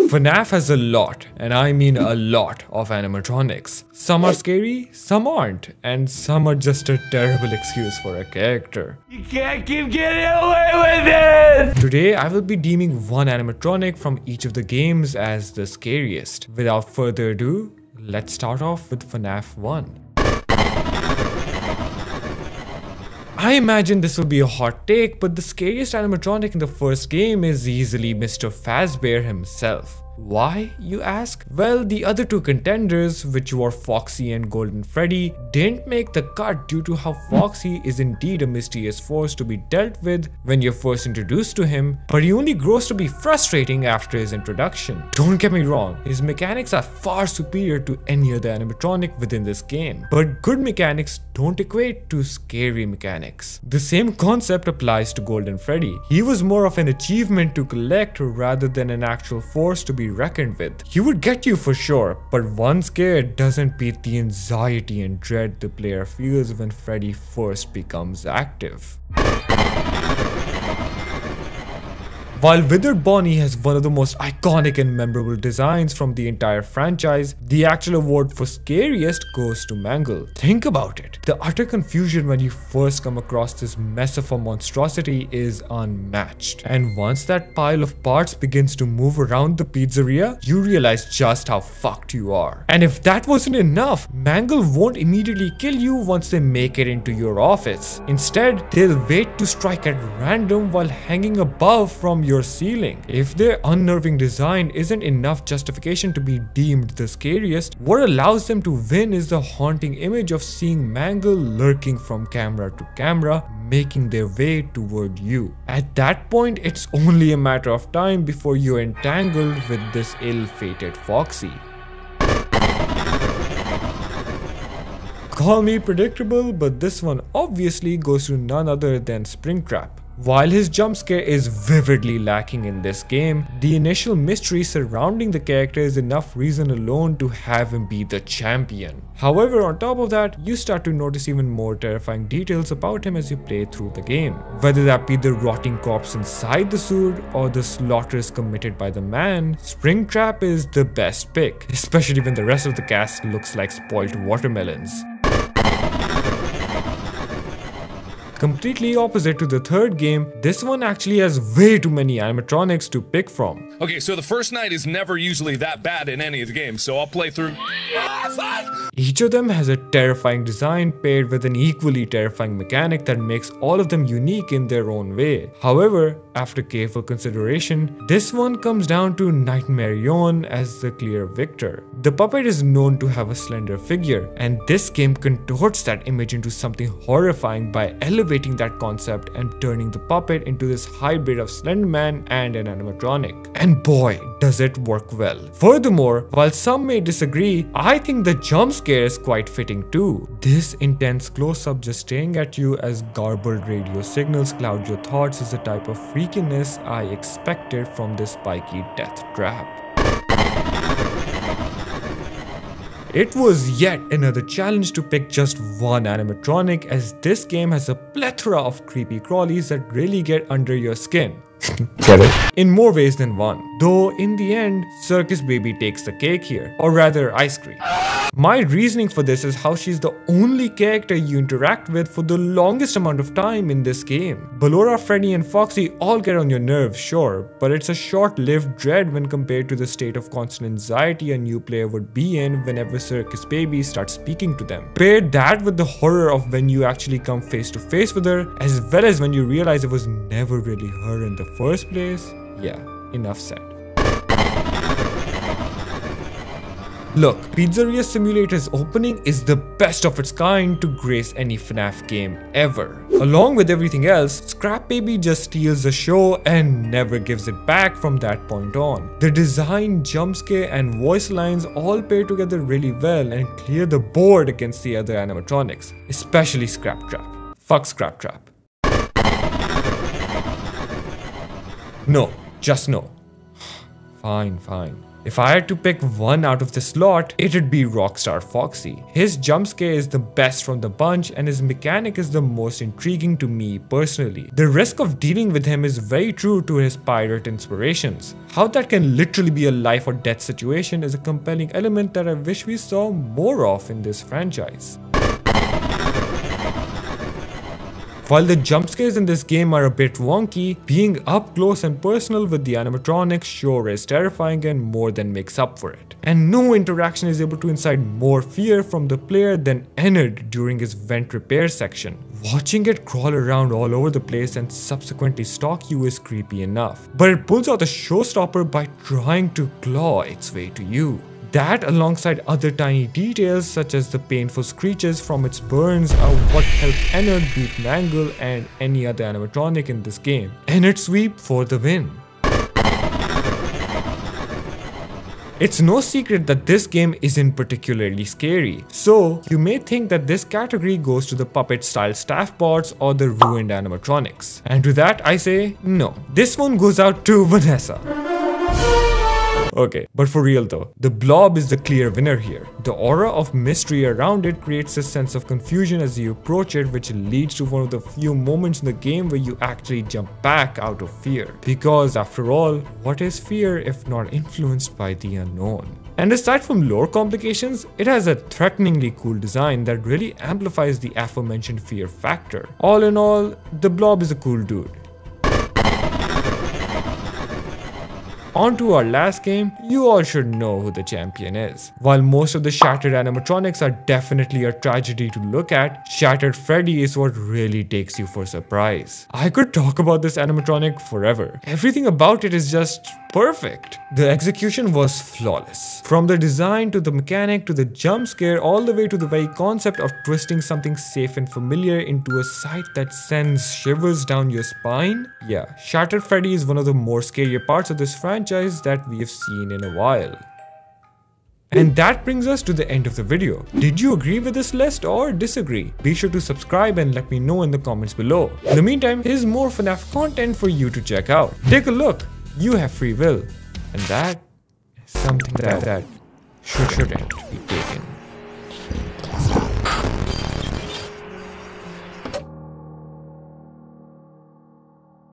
FNAF has a lot, and I mean a lot, of animatronics. Some are scary, some aren't, and some are just a terrible excuse for a character. You can't keep getting away with it! Today, I will be deeming one animatronic from each of the games as the scariest. Without further ado, let's start off with FNAF 1. I imagine this will be a hot take, but the scariest animatronic in the first game is easily Mr. Fazbear himself. Why, you ask? Well, the other two contenders, which were Foxy and Golden Freddy, didn't make the cut due to how Foxy is indeed a mysterious force to be dealt with when you're first introduced to him, but he only grows to be frustrating after his introduction. Don't get me wrong, his mechanics are far superior to any other animatronic within this game, but good mechanics don't equate to scary mechanics. The same concept applies to Golden Freddy. He was more of an achievement to collect rather than an actual force to be reckoned with. He would get you for sure, but one scare doesn't beat the anxiety and dread the player feels when Freddy first becomes active. While Withered Bonnie has one of the most iconic and memorable designs from the entire franchise, the actual award for scariest goes to Mangle. Think about it. The utter confusion when you first come across this mess of a monstrosity is unmatched. And once that pile of parts begins to move around the pizzeria, you realize just how fucked you are. And if that wasn't enough, Mangle won't immediately kill you once they make it into your office. Instead, they'll wait to strike at random while hanging above from your ceiling. If their unnerving design isn't enough justification to be deemed the scariest, what allows them to win is the haunting image of seeing Mangle lurking from camera to camera, making their way toward you. At that point, it's only a matter of time before you're entangled with this ill-fated Foxy. Call me predictable, but this one obviously goes to none other than Springtrap. While his jump scare is vividly lacking in this game, the initial mystery surrounding the character is enough reason alone to have him be the champion. However, on top of that, you start to notice even more terrifying details about him as you play through the game. Whether that be the rotting corpse inside the suit or the slaughters committed by the man, Springtrap is the best pick, especially when the rest of the cast looks like spoiled watermelons. Completely opposite to the third game, this one actually has way too many animatronics to pick from. Okay, so the first night is never usually that bad in any of the games, so I'll play through. Each of them has a terrifying design paired with an equally terrifying mechanic that makes all of them unique in their own way. However, after careful consideration, this one comes down to Nightmare Yon as the clear victor. The puppet is known to have a slender figure, and this game contorts that image into something horrifying by elevating that concept and turning the puppet into this hybrid of Slenderman and an animatronic. And boy, does it work well. Furthermore, while some may disagree, I think the jump scare is quite fitting too. This intense close-up just staring at you as garbled radio signals cloud your thoughts is the type of freakiness I expected from this spiky death trap. It was yet another challenge to pick just one animatronic, as this game has a plethora of creepy crawlies that really get under your skin. Get it? In more ways than one. Though in the end, Circus Baby takes the cake here, or rather ice cream. My reasoning for this is how she's the only character you interact with for the longest amount of time in this game. Ballora, Freddy and Foxy all get on your nerves, sure, but it's a short-lived dread when compared to the state of constant anxiety a new player would be in whenever Circus Baby starts speaking to them. Pair that with the horror of when you actually come face to face with her, as well as when you realize it was never really her in the first place. Yeah, enough said. Look, Pizzeria Simulator's opening is the best of its kind to grace any FNAF game ever. Along with everything else, Scrap Baby just steals the show and never gives it back from that point on. The design, jump scare and voice lines all pair together really well and clear the board against the other animatronics, especially Scrap Trap. Fuck Scrap Trap. No, just no. fine. If I had to pick one out of this lot, it'd be Rockstar Foxy. His jump scare is the best from the bunch and his mechanic is the most intriguing to me personally. The risk of dealing with him is very true to his pirate inspirations. How that can literally be a life or death situation is a compelling element that I wish we saw more of in this franchise. While the jump scares in this game are a bit wonky, being up close and personal with the animatronics sure is terrifying and more than makes up for it. And no interaction is able to incite more fear from the player than Ennard during his vent repair section. Watching it crawl around all over the place and subsequently stalk you is creepy enough, but it pulls out the showstopper by trying to claw its way to you. That, alongside other tiny details such as the painful screeches from its burns, are what helped Ennard beat Mangle and any other animatronic in this game. Ennard sweep for the win. It's no secret that this game isn't particularly scary, so you may think that this category goes to the puppet style staff bots or the ruined animatronics. And to that I say, no. This one goes out to Vanessa. Okay, but for real though, the blob is the clear winner here. The aura of mystery around it creates a sense of confusion as you approach it, which leads to one of the few moments in the game where you actually jump back out of fear. Because after all, what is fear if not influenced by the unknown? And aside from lore complications, it has a threateningly cool design that really amplifies the aforementioned fear factor. All in all, the blob is a cool dude. On to our last game, you all should know who the champion is. While most of the shattered animatronics are definitely a tragedy to look at, Shattered Freddy is what really takes you for surprise. I could talk about this animatronic forever. Everything about it is just perfect. The execution was flawless. From the design to the mechanic to the jump scare, all the way to the very concept of twisting something safe and familiar into a sight that sends shivers down your spine. Yeah, Shattered Freddy is one of the more scarier parts of this franchise that we have seen in a while. And that brings us to the end of the video. Did you agree with this list or disagree? Be sure to subscribe and let me know in the comments below. In the meantime, here's more FNAF content for you to check out. Take a look. You have free will. And that is something that shouldn't be taken.